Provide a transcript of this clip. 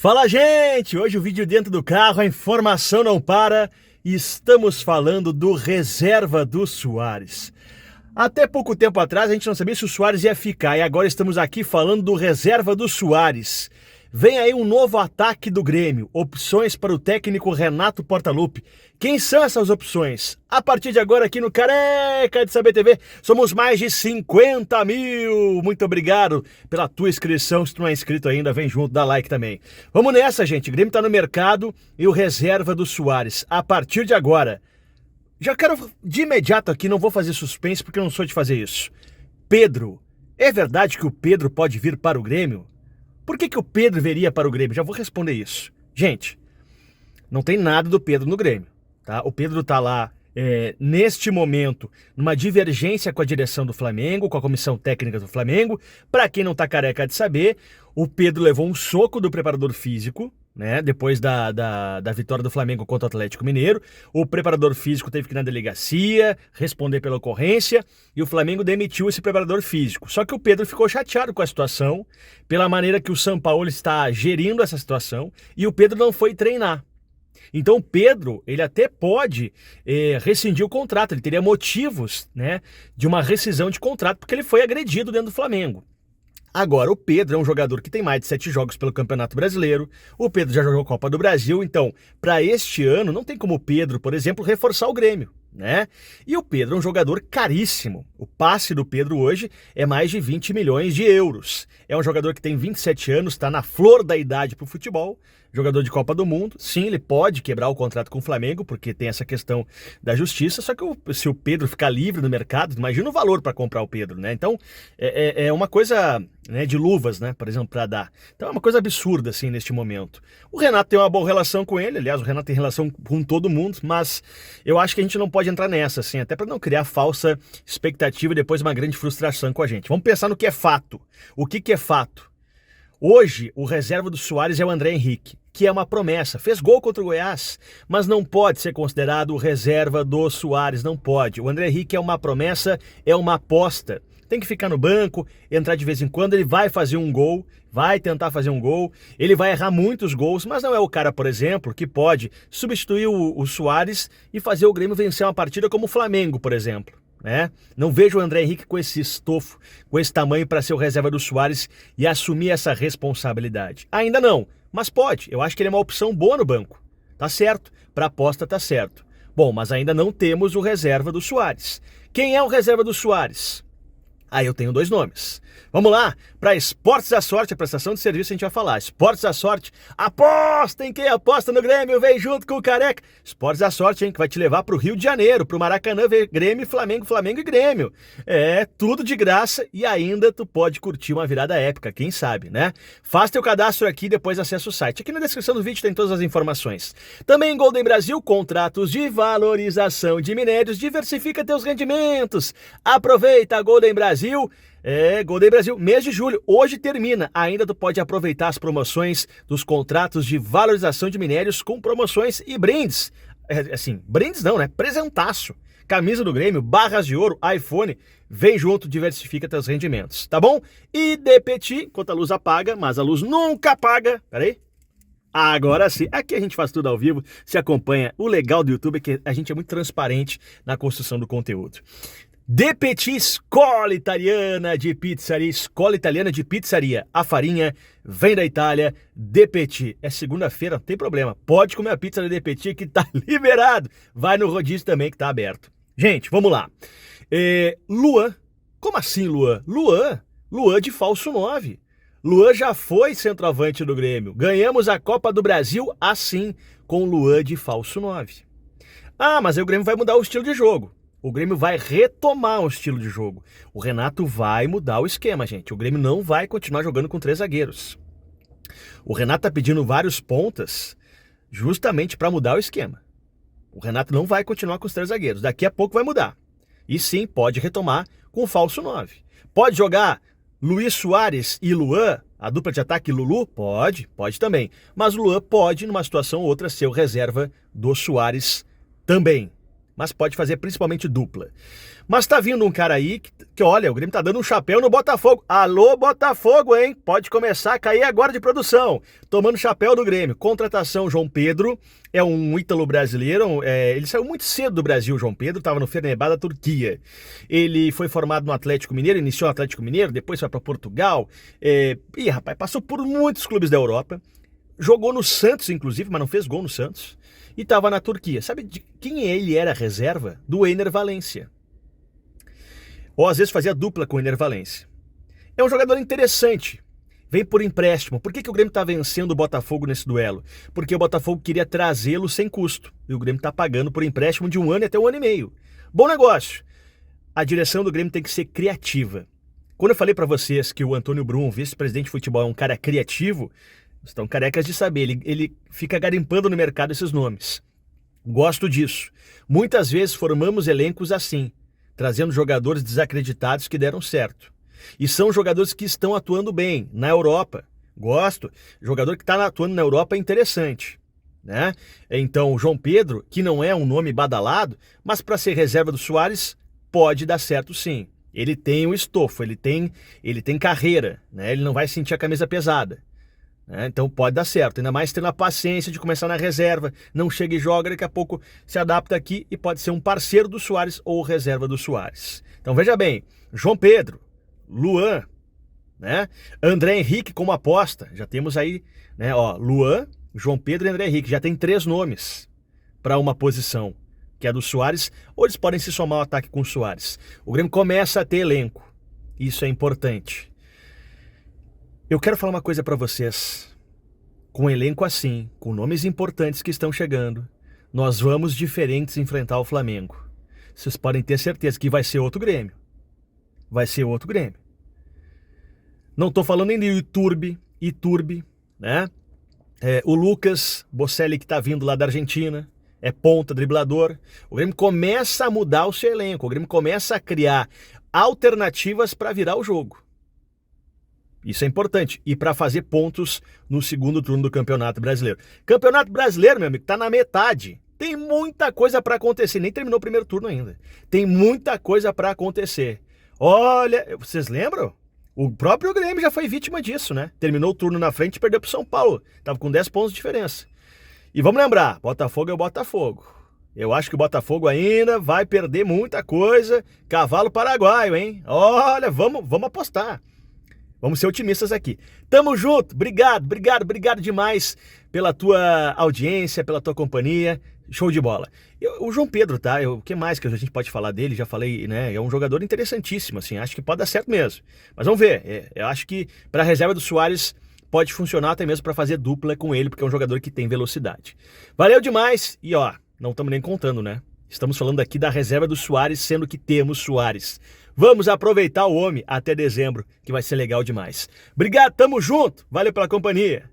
Fala, gente! Hoje o vídeo dentro do carro, a informação não para e estamos falando do reserva do Suárez. Até pouco tempo atrás a gente não sabia se o Suárez ia ficar e agora estamos aqui falando do reserva do Suárez. Vem aí um novo ataque do Grêmio, opções para o técnico Renato Portaluppi. Quem são essas opções? A partir de agora aqui no Careca de Saber TV, somos mais de 50 mil. Muito obrigado pela tua inscrição, se tu não é inscrito ainda, vem junto, dá like também. Vamos nessa, gente, o Grêmio tá no mercado e o reserva do Suárez, a partir de agora. Já quero de imediato aqui, não vou fazer suspense porque eu não sou de fazer isso. Pedro, é verdade que o Pedro pode vir para o Grêmio? Por que o Pedro viria para o Grêmio? Já vou responder isso. Gente, não tem nada do Pedro no Grêmio, tá? O Pedro tá lá, neste momento, numa divergência com a direção do Flamengo, com a comissão técnica do Flamengo. Para quem não tá careca de saber, o Pedro levou um soco do preparador físico, né? Depois da vitória do Flamengo contra o Atlético Mineiro. O preparador físico teve que ir na delegacia, responder pela ocorrência, e o Flamengo demitiu esse preparador físico. Só que o Pedro ficou chateado com a situação, pela maneira que o Sampaoli está gerindo essa situação, e o Pedro não foi treinar. Então o Pedro, ele até pode rescindir o contrato, ele teria motivos, né, de uma rescisão de contrato, porque ele foi agredido dentro do Flamengo. Agora, o Pedro é um jogador que tem mais de 7 jogos pelo Campeonato Brasileiro, o Pedro já jogou Copa do Brasil, então, para este ano, não tem como o Pedro, por exemplo, reforçar o Grêmio, né? E o Pedro é um jogador caríssimo. O passe do Pedro hoje é mais de 20 milhões de euros. É um jogador que tem 27 anos, está na flor da idade para o futebol, jogador de Copa do Mundo. Sim, ele pode quebrar o contrato com o Flamengo, porque tem essa questão da justiça, só que se o Pedro ficar livre no mercado, imagina o valor para comprar o Pedro, né? Então, é uma coisa, né, de luvas, né, por exemplo, para dar. Então é uma coisa absurda, assim, neste momento. O Renato tem uma boa relação com ele, aliás, o Renato tem relação com todo mundo, mas eu acho que a gente não pode entrar nessa, assim, até para não criar falsa expectativa e depois uma grande frustração com a gente. Vamos pensar no que é fato. O que é fato? Hoje, o reserva do Suárez é o André Henrique, que é uma promessa. Fez gol contra o Goiás, mas não pode ser considerado o reserva do Suárez, não pode. O André Henrique é uma promessa, é uma aposta. Tem que ficar no banco, entrar de vez em quando, ele vai fazer um gol, vai tentar fazer um gol, ele vai errar muitos gols, mas não é o cara, por exemplo, que pode substituir o Suárez e fazer o Grêmio vencer uma partida como o Flamengo, por exemplo. Né? Não vejo o André Henrique com esse estofo, com esse tamanho para ser o reserva do Suárez e assumir essa responsabilidade. Ainda não, mas pode. Eu acho que ele é uma opção boa no banco. Tá certo, para aposta tá certo. Bom, mas ainda não temos o reserva do Suárez. Quem é o reserva do Suárez? Aí eu tenho 2 nomes. Vamos lá, para Esportes da Sorte, a prestação de serviço a gente vai falar. Esportes da Sorte, aposta em quem aposta no Grêmio, vem junto com o Careca. Esportes da Sorte, hein, que vai te levar para o Rio de Janeiro, para o Maracanã, ver Grêmio, Flamengo e Grêmio. É, tudo de graça e ainda tu pode curtir uma virada épica, quem sabe, né? Faz teu cadastro aqui e depois acessa o site. Aqui na descrição do vídeo tem todas as informações. Também em Golden Brasil, contratos de valorização de minérios, diversifica teus rendimentos. Aproveita a Golden Brasil. Golden Brasil, mês de julho, hoje termina. Ainda tu pode aproveitar as promoções dos contratos de valorização de minérios com promoções e brindes. Assim, brindes não, né? Presentaço. Camisa do Grêmio, barras de ouro, iPhone. Vem junto, diversifica teus rendimentos, tá bom? E Depeti, enquanto a luz apaga, mas a luz nunca apaga. Peraí. Agora sim, aqui a gente faz tudo ao vivo, se acompanha. O legal do YouTube é que a gente é muito transparente na construção do conteúdo. De Petit, escola italiana de pizzaria. A farinha vem da Itália. De Petit. É segunda-feira, não tem problema. Pode comer a pizza da De Petit que tá liberado. Vai no rodízio também que tá aberto. Gente, vamos lá. Luan. Como assim, Luan? Luan de falso 9. Luan já foi centroavante do Grêmio. Ganhamos a Copa do Brasil assim, com Luan de falso 9. Ah, mas aí o Grêmio vai mudar o estilo de jogo. O Grêmio vai retomar o estilo de jogo. O Renato vai mudar o esquema, gente. O Grêmio não vai continuar jogando com 3 zagueiros. O Renato tá pedindo vários pontas justamente para mudar o esquema. O Renato não vai continuar com os 3 zagueiros. Daqui a pouco vai mudar. E sim, pode retomar com o falso 9. Pode jogar Luiz Suárez e Luan, a dupla de ataque Lulu? Pode também. Mas o Luan pode, numa situação ou outra, ser o reserva do Suárez também. mas pode fazer principalmente dupla. Mas tá vindo um cara aí que olha, o Grêmio tá dando um chapéu no Botafogo. Alô, Botafogo, hein? Pode começar a cair agora de produção. Tomando chapéu do Grêmio. Contratação João Pedro, é um ítalo brasileiro, ele saiu muito cedo do Brasil, João Pedro, estava no Fenerbahçe da Turquia. Ele foi formado no Atlético Mineiro, iniciou no Atlético Mineiro, depois foi para Portugal. Rapaz, passou por muitos clubes da Europa. Jogou no Santos, inclusive, mas não fez gol no Santos. E estava na Turquia. Sabe de quem ele era reserva? Do Ener Valencia. Ou às vezes fazia dupla com o Ener Valencia. É um jogador interessante. Vem por empréstimo. Por que o Grêmio está vencendo o Botafogo nesse duelo? Porque o Botafogo queria trazê-lo sem custo. E o Grêmio está pagando por empréstimo de 1 ano até 1 ano e meio. Bom negócio. A direção do Grêmio tem que ser criativa. Quando eu falei para vocês que o Antônio Brum, vice-presidente de futebol, é um cara criativo, estão carecas de saber. Ele fica garimpando no mercado esses nomes. Gosto disso. Muitas vezes formamos elencos assim, trazendo jogadores desacreditados que deram certo. E são jogadores que estão atuando bem na Europa. Gosto. Jogador que está atuando na Europa é interessante, né? Então, o João Pedro, que não é um nome badalado, mas para ser reserva do Soares, pode dar certo sim. Ele tem o estofo, ele tem carreira, né? Ele não vai sentir a camisa pesada. Então pode dar certo, ainda mais tendo a paciência de começar na reserva, não chega e joga, daqui a pouco se adapta aqui e pode ser um parceiro do Soares ou reserva do Soares. Então veja bem, João Pedro, Luan, né? André Henrique como aposta, já temos aí, né? Luan, João Pedro e André Henrique, já tem 3 nomes para uma posição, que é a do Soares, ou eles podem se somar ao ataque com o Soares. O Grêmio começa a ter elenco, isso é importante. Eu quero falar uma coisa para vocês. Com um elenco assim, com nomes importantes que estão chegando, nós vamos diferentes enfrentar o Flamengo. Vocês podem ter certeza que vai ser outro Grêmio. Vai ser outro Grêmio. Não estou falando nem de Iturbe, né? O Lucas Bocelli, que está vindo lá da Argentina, é ponta, driblador. O Grêmio começa a mudar o seu elenco, o Grêmio começa a criar alternativas para virar o jogo. Isso é importante. E para fazer pontos no segundo turno do Campeonato Brasileiro. Campeonato Brasileiro, meu amigo, está na metade. Tem muita coisa para acontecer. Nem terminou o primeiro turno ainda. Tem muita coisa para acontecer. Olha, vocês lembram? O próprio Grêmio já foi vítima disso, né? Terminou o turno na frente e perdeu para o São Paulo. Tava com 10 pontos de diferença. E vamos lembrar, Botafogo é o Botafogo. Eu acho que o Botafogo ainda vai perder muita coisa. Cavalo paraguaio, hein? Olha, vamos apostar. Vamos ser otimistas aqui. Tamo junto, obrigado demais pela tua audiência, pela tua companhia. Show de bola. O João Pedro, tá? O que mais que a gente pode falar dele? Já falei, né? É um jogador interessantíssimo, assim. Acho que pode dar certo mesmo. Mas vamos ver. Eu acho que para a reserva do Soares pode funcionar até mesmo para fazer dupla com ele, porque é um jogador que tem velocidade. Valeu demais. E não estamos nem contando, né? Estamos falando aqui da reserva do Soares, sendo que temos Soares. Vamos aproveitar o homem até dezembro, que vai ser legal demais. Obrigado, tamo junto. Valeu pela companhia.